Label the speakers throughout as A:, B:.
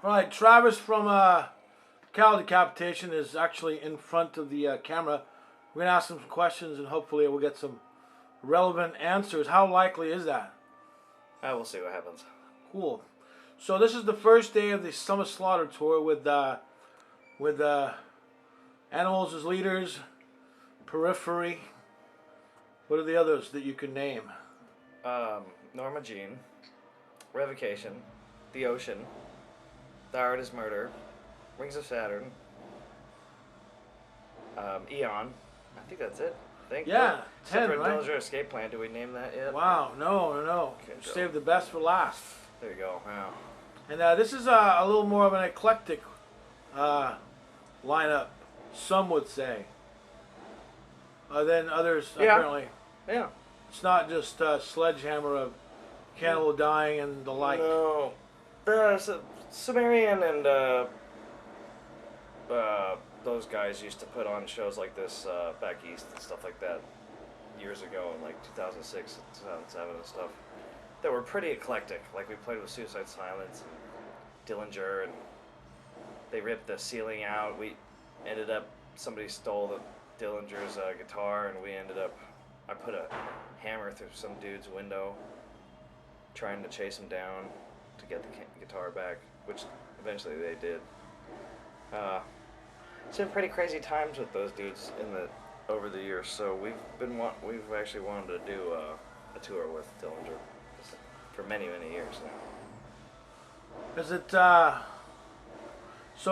A: All right, Travis from Cattle Decapitation is actually in front of the camera. We're going to ask him some questions and hopefully we'll get some relevant answers. How likely is that?
B: We'll see what happens.
A: Cool. So this is the first day of the Summer Slaughter Tour with Animals as leaders, Periphery. What are the others that you can name?
B: Norma Jean, Revocation, The Ocean, The Art is Murder, Rings of Saturn, Eon. I think that's it.
A: Yeah, 10,
B: Separate
A: right?
B: Dillinger Escape Plan. Do we name that yet?
A: Wow, no. Save the best for last.
B: There you go. Wow.
A: And this is a little more of an eclectic lineup, some would say, than others apparently.
B: Yeah.
A: It's not just Sledgehammer of Cannibal Dying and the like.
B: No. Sumerian and those guys used to put on shows like this back east and stuff like that years ago in like 2006, 2007 and stuff. That were pretty eclectic. Like we played with Suicide Silence and Dillinger, and they ripped the ceiling out. We ended up, somebody stole the Dillinger's guitar, and we ended up, I put a hammer through some dude's window trying to chase him down to get the guitar back, which eventually they did. It's been pretty crazy times with those dudes over the years. So we've actually wanted to do a tour with Dillinger for many years now.
A: Is it so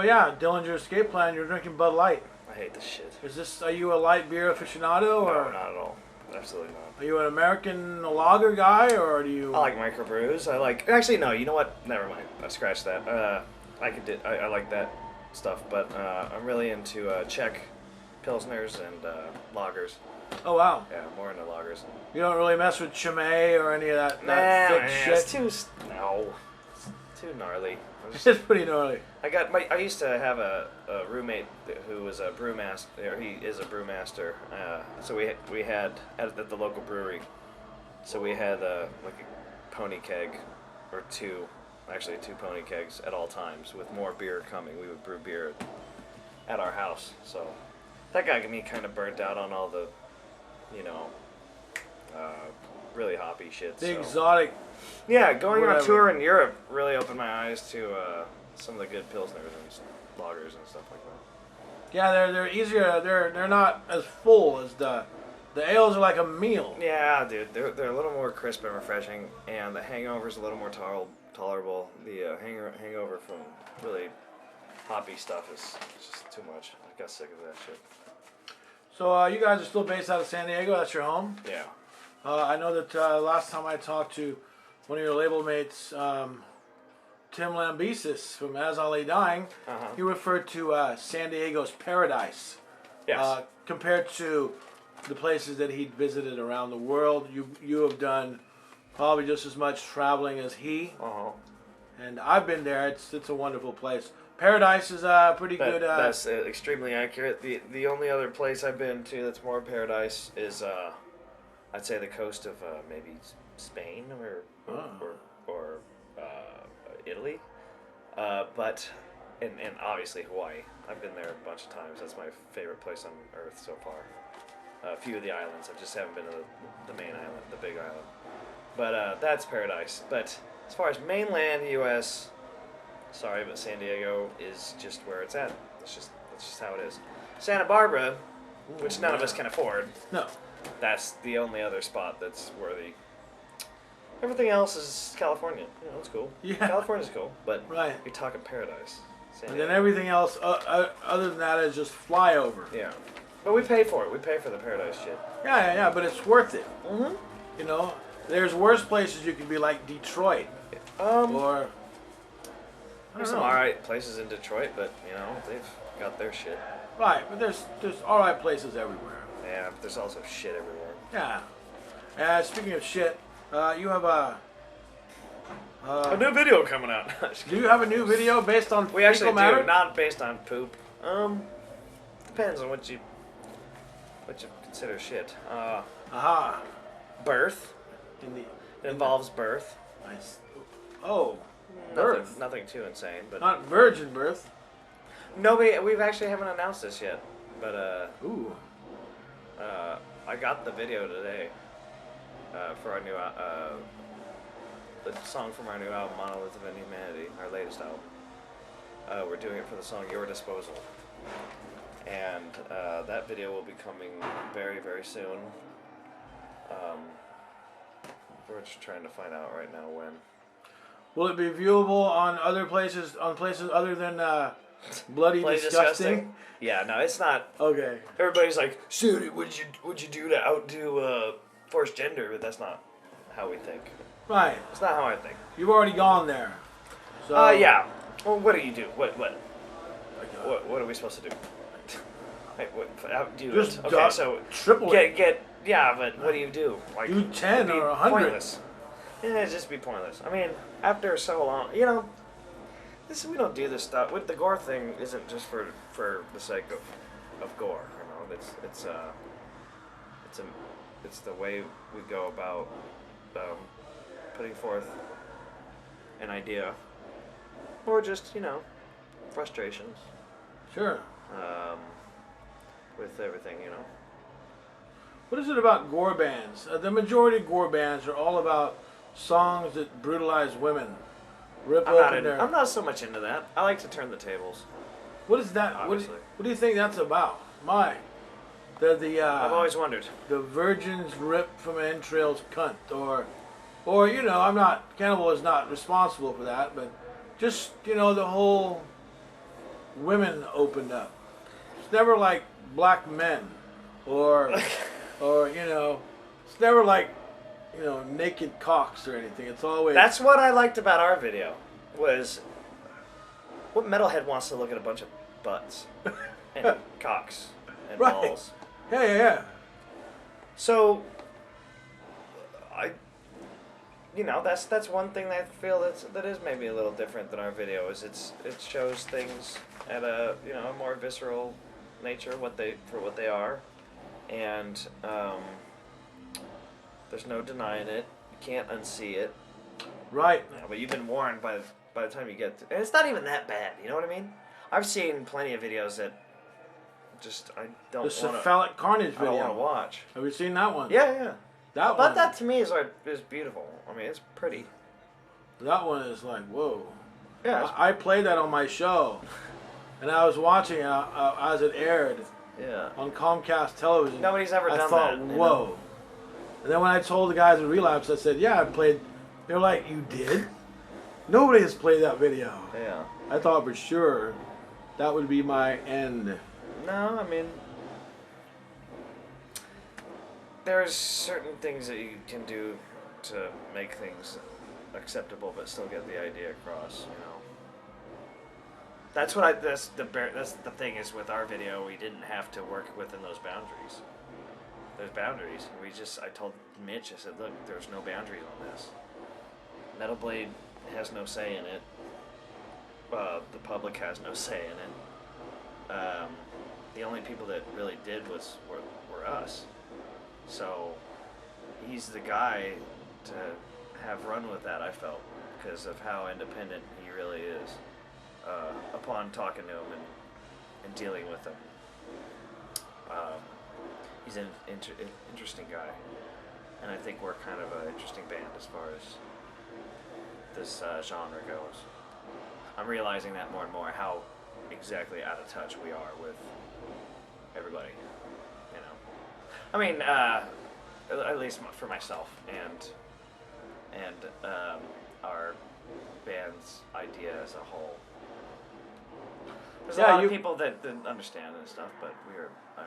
A: yeah, Dillinger Escape Plan, you're drinking Bud Light.
B: I hate this shit.
A: Are you a light beer aficionado or
B: No, not at all. Absolutely not.
A: Are you an American lager guy or do you
B: I like microbrews. Actually no, you know what? Never mind. I scratched that. I like that stuff, but I'm really into Czech pilsners and lagers.
A: Oh wow.
B: Yeah, more into lagers.
A: You don't really mess with Chimay or any of that thick shit?
B: It's too gnarly.
A: It's pretty gnarly.
B: I used to have a roommate who was a brewmaster. He is a brewmaster. So we had at the local brewery. So we had like a pony keg or two pony kegs at all times with more beer coming. We would brew beer at our house. So that got me kind of burnt out on all the, really hoppy shit.
A: The exotic.
B: Yeah, going
A: whatever.
B: on tour in Europe really opened my eyes to some of the good pilsners and lagers and stuff like that.
A: Yeah, they're easier. They're not as full as the ales are like a meal.
B: Yeah, dude, they're a little more crisp and refreshing, and the hangover's a little more tolerable. The hangover from really hoppy stuff is just too much. I got sick of that shit.
A: So you guys are still based out of San Diego. That's your home.
B: Yeah.
A: I know that last time I talked to one of your label mates, Tim Lambesis from As I Lay Dying, he referred to San Diego's paradise.
B: Yes.
A: Compared to the places that he'd visited around the world, you have done probably just as much traveling as he. And I've been there. It's a wonderful place. Paradise is pretty good.
B: That's extremely accurate. The only other place I've been to that's more paradise is I'd say the coast of maybe Spain or Italy, but and obviously Hawaii. I've been there a bunch of times. That's my favorite place on earth so far. A few of the islands. I just haven't been to the main island, the big island. But that's paradise. But as far as mainland U.S., sorry, but San Diego is just where it's at. That's just how it is. Santa Barbara, which none of us can afford.
A: No.
B: That's the only other spot that's worthy. Everything else is California. It's cool.
A: Yeah.
B: California's cool, but
A: right.
B: You're talking paradise.
A: And then everything else, other than that, is just flyover.
B: Yeah. But we pay for it. We pay for the paradise shit.
A: Yeah, but it's worth it.
B: Mm-hmm.
A: There's worse places you could be like Detroit. Or...
B: There's some alright places in Detroit, but, they've got their shit.
A: Right, but there's alright places everywhere.
B: Yeah, but there's also shit everywhere.
A: Yeah. Speaking of shit, you have a
B: new video coming out.
A: Do you have a new video based on
B: We actually
A: fecal matter?
B: do, not based on poop. Depends on what you consider shit.
A: Aha.
B: Birth. It involves birth.
A: Nice. Oh, birth.
B: Nothing too insane, but
A: Not virgin birth.
B: nobody. We've actually haven't announced this yet, but
A: Ooh.
B: I got the video today for our new the song from our new album, Monolith of Inhumanity, our latest album. We're doing it for the song Your Disposal. And that video will be coming very, very soon. We're just trying to find out right now when.
A: Will it be viewable on places other than Bloody Disgusting?
B: Yeah, no, it's not.
A: Okay.
B: Everybody's like, "Dude, what'd you do to outdo Forced Gender?" But that's not how we think.
A: Right.
B: It's not how I think.
A: You've already gone there. So.
B: Yeah. Well, what do you do? What are we supposed to do? Wait, do
A: Just
B: it. Okay, so
A: triple
B: get yeah, but what do you do? Like,
A: do 10 or 100.
B: Pointless. Yeah, it'd just be pointless. I mean, after so long, we don't do this stuff. With the Gore thing, isn't just for the sake of Gore. It's the way we go about putting forth an idea, or just frustrations.
A: Sure.
B: With everything,
A: What is it about Gore bands? The majority of Gore bands are all about songs that brutalize women.
B: I'm not so much into that. I like to turn the tables.
A: What is that? What do you think that's about?
B: I've always wondered.
A: The virgins ripped from entrails cunt, or I'm not. Cannibal is not responsible for that, but just the whole women opened up. It's never like black men, or it's never like naked cocks or anything. It's always.
B: That's what I liked about our video. Was what metalhead wants to look at a bunch of butts and cocks and balls?
A: Yeah.
B: So, that's one thing that I feel that is maybe a little different than our video. Is it shows things at a a more visceral nature, for what they are, and there's no denying it. You can't unsee it.
A: Right.
B: Yeah, but you've been warned by the time you get to, and it's not even that bad. You know what I mean? I've seen plenty of videos that just I don't want to.
A: The cephalic carnage video.
B: I don't want to watch.
A: Have you seen that one?
B: Yeah.
A: That
B: that to me is beautiful. I mean, it's pretty.
A: That one is like, whoa.
B: Yeah.
A: I played that on my show, and I was watching it as it aired.
B: Yeah.
A: On Comcast television.
B: Nobody's ever done
A: that. Whoa. And then when I told the guys at Relapse, I said, yeah, I played. They're like, you did? Nobody has played that video.
B: Yeah.
A: I thought for sure that would be my end.
B: No, I mean, there's certain things that you can do to make things acceptable, but still get the idea across. That's the thing is with our video, we didn't have to work within those boundaries. There's boundaries. I told Mitch, I said, look, there's no boundaries on this. Metal Blade has no say in it. The public has no say in it. The only people that really did were us. So he's the guy to have run with that, I felt, because of how independent he really is. Upon talking to him and dealing with him. He's an interesting guy. And I think we're kind of an interesting band as far as this genre goes. I'm realizing that more and more, how exactly out of touch we are with everybody. I mean, at least for myself and our band's idea as a whole. There's a lot of people that understand and stuff, but I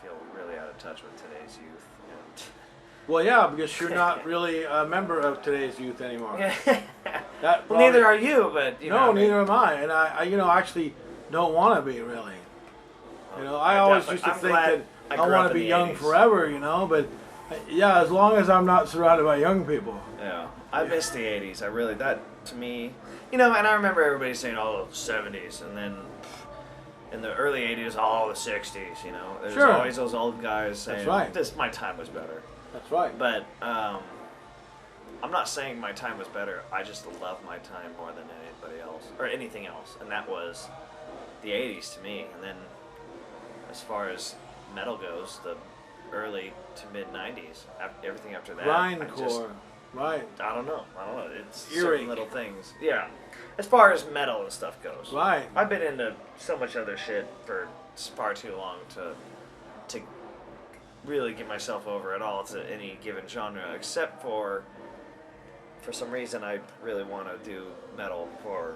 B: feel really out of touch with today's youth. And
A: well, yeah, because you're not really a member of today's youth anymore.
B: Well, neither are you, but
A: neither am I, and I actually don't want to be really. I always used to think that I want to be young
B: 80s.
A: forever, but yeah, as long as I'm not surrounded by young people.
B: Yeah, I miss the 80s. that to me, and I remember everybody saying, oh, the 70s, and then in the early 80s, all the 60s, There's
A: Sure.
B: always those old guys saying,
A: That's right.
B: my time was better.
A: That's right.
B: But I'm not saying my time was better. I just love my time more than anybody else or anything else, and that was the '80s to me. And then, as far as metal goes, the early to mid '90s. Everything after that,
A: Grindcore, right?
B: I don't know. It's
A: Earache.
B: certain little things. Yeah, as far as metal and stuff goes,
A: Right.
B: I've been into so much other shit for far too long to really give myself over at all to any given genre, except for some reason I really want to do metal for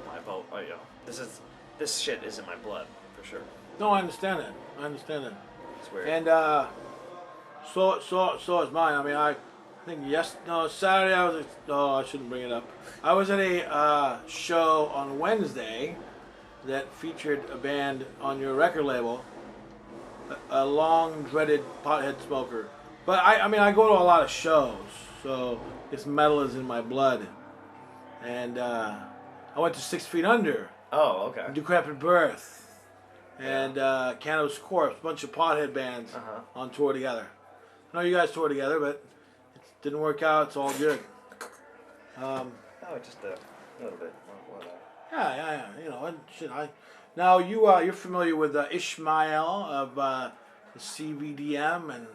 B: my vote. Oh, yeah, this shit is in my blood for sure.
A: No, I understand that.
B: It's weird.
A: And so is mine. I mean, I think Saturday I was. No, I shouldn't bring it up. I was at a show on Wednesday that featured a band on your record label, a long dreaded pothead smoker. But I mean, I go to a lot of shows, so this metal is in my blood. And I went to 6 Feet Under.
B: Oh, okay.
A: Decrepit Birth. And Cannabis Corpse, a bunch of pothead bands on tour together. I know you guys toured together, but it didn't work out. It's all good.
B: Just a little bit. Whatever.
A: Yeah. You know, now you're familiar with Ishmael of the CVDM and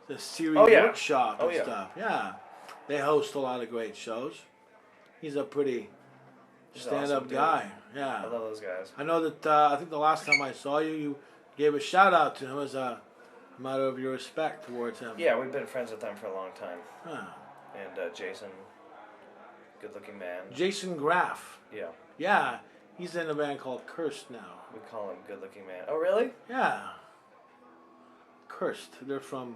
A: the Series Workshop and stuff. Yeah, they host a lot of great shows. He's a pretty stand-up
B: awesome
A: guy. Yeah,
B: I love those guys.
A: I know that. I think the last time I saw you, you gave a shout out to him as a matter of your respect towards him.
B: Yeah, we've been friends with them for a long time.
A: Huh.
B: And Jason, good-looking man.
A: Jason Graff.
B: Yeah.
A: Yeah, he's in a band called Cursed now.
B: We call him good-looking man. Oh, really?
A: Yeah. Cursed. They're from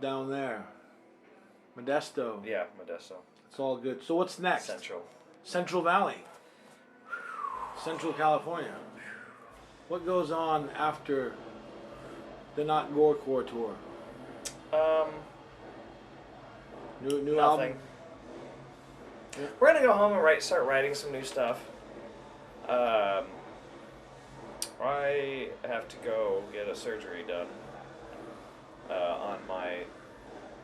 A: down there. Modesto.
B: Yeah, Modesto.
A: It's all good. So what's next? Central Valley. Central California. What goes on after the Not Gorecore tour? New
B: Nothing.
A: album? Yeah.
B: We're gonna go home and start writing some new stuff. I have to go get a surgery done on my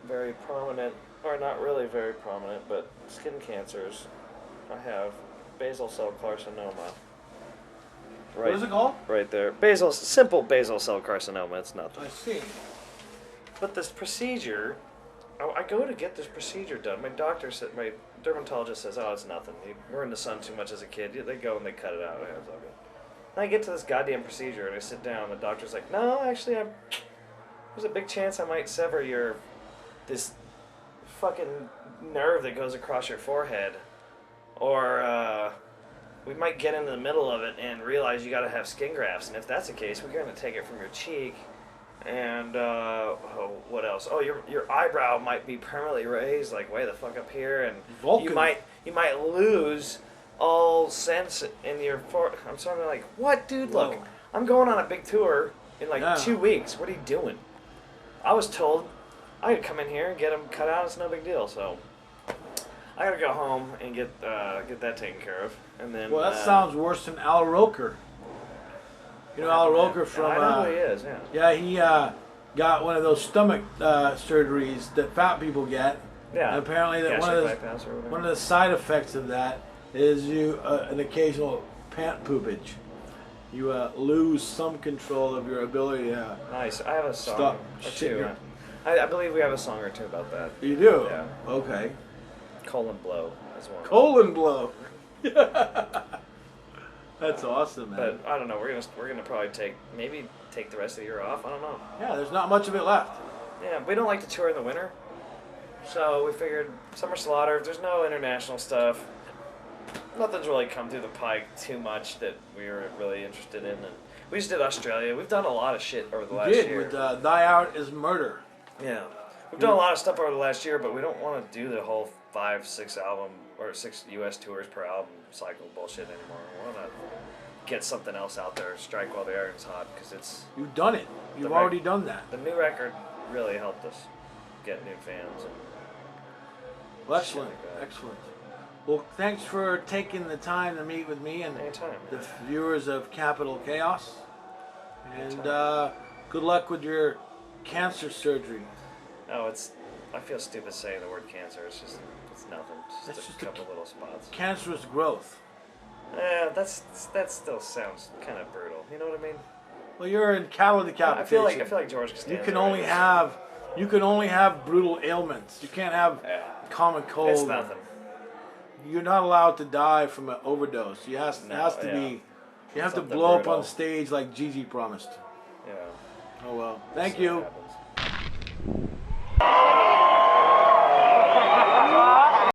B: very prominent, or not really very prominent, but skin cancers. I have basal cell carcinoma. Right,
A: What is it called?
B: right there. Simple basal cell carcinoma. It's nothing.
A: I see.
B: But this procedure, I go to get this procedure done. My dermatologist says, "Oh, it's nothing. You were in the sun too much as a kid." They go and they cut it out. Yeah, it's all good. And I get to this goddamn procedure and I sit down. The doctor's like, "No, actually, there's a big chance I might sever this fucking nerve that goes across your forehead, or we might get into the middle of it and realize you got to have skin grafts. And if that's the case, we're going to take it from your cheek." And what else? Oh, your eyebrow might be permanently raised, like way the fuck up here, and
A: Vulcan.
B: you might lose all sense in your forehead. I'm sort of like, what, dude?
A: Whoa.
B: Look, I'm going on a big tour in like
A: Yeah.
B: 2 weeks. What are you doing? I was told I could come in here and get them cut out. It's no big deal. So I gotta go home and get that taken care of, and then.
A: Well, that sounds worse than Al Roker. You know Al Roker from.
B: I know who he is. Yeah.
A: Yeah, he got one of those stomach surgeries that fat people get.
B: Yeah.
A: And apparently, that
B: Gastric bypass or whatever.
A: one of the side effects of that is you an occasional pant poopage. You lose some control of your ability to.
B: Nice. I have a song
A: Stop
B: or
A: shit
B: two.
A: your-
B: I believe we have a song or two about that.
A: You do.
B: Yeah.
A: Okay.
B: Colon blow is one.
A: Colon blow. That's awesome, man.
B: But I don't know. We're gonna probably take the rest of the year off. I don't know.
A: Yeah, there's not much of it left.
B: Yeah, we don't like to tour in the winter, so we figured summer slaughter. There's no international stuff. Nothing's really come through the pike too much that we were really interested in, and we just did Australia. We've done a lot of shit over the last year.
A: With Die Out is Murder.
B: Yeah, we've done a lot of stuff over the last year, but we don't want to do the whole 5-6 album or 6 U.S. tours per album cycle bullshit anymore. We want to get something else out there, strike while the iron's hot, because it's
A: You've done it. You've already done that.
B: the new record really helped us get new fans. And
A: Well, excellent.
B: Shit like that.
A: Excellent. Well, thanks for taking the time to meet with me and
B: anytime.
A: the viewers of Capital Chaos. And
B: Anytime.
A: good luck with your cancer surgery.
B: Oh, it's I feel stupid saying the word cancer. It's nothing.
A: That's
B: Just
A: just
B: a
A: a
B: couple little spots.
A: Cancerous growth.
B: That still sounds kind of brutal. You know what I mean?
A: Well, you're in cattle decapitation.
B: I feel like George Costanza.
A: You can only have brutal ailments. You can't have common cold.
B: It's nothing.
A: You're not allowed to die from an overdose. You has to be. You have to
B: Something
A: blow
B: brutal.
A: up on stage like Gigi promised.
B: Yeah.
A: Oh well. Thank
B: So
A: you.
B: it happens.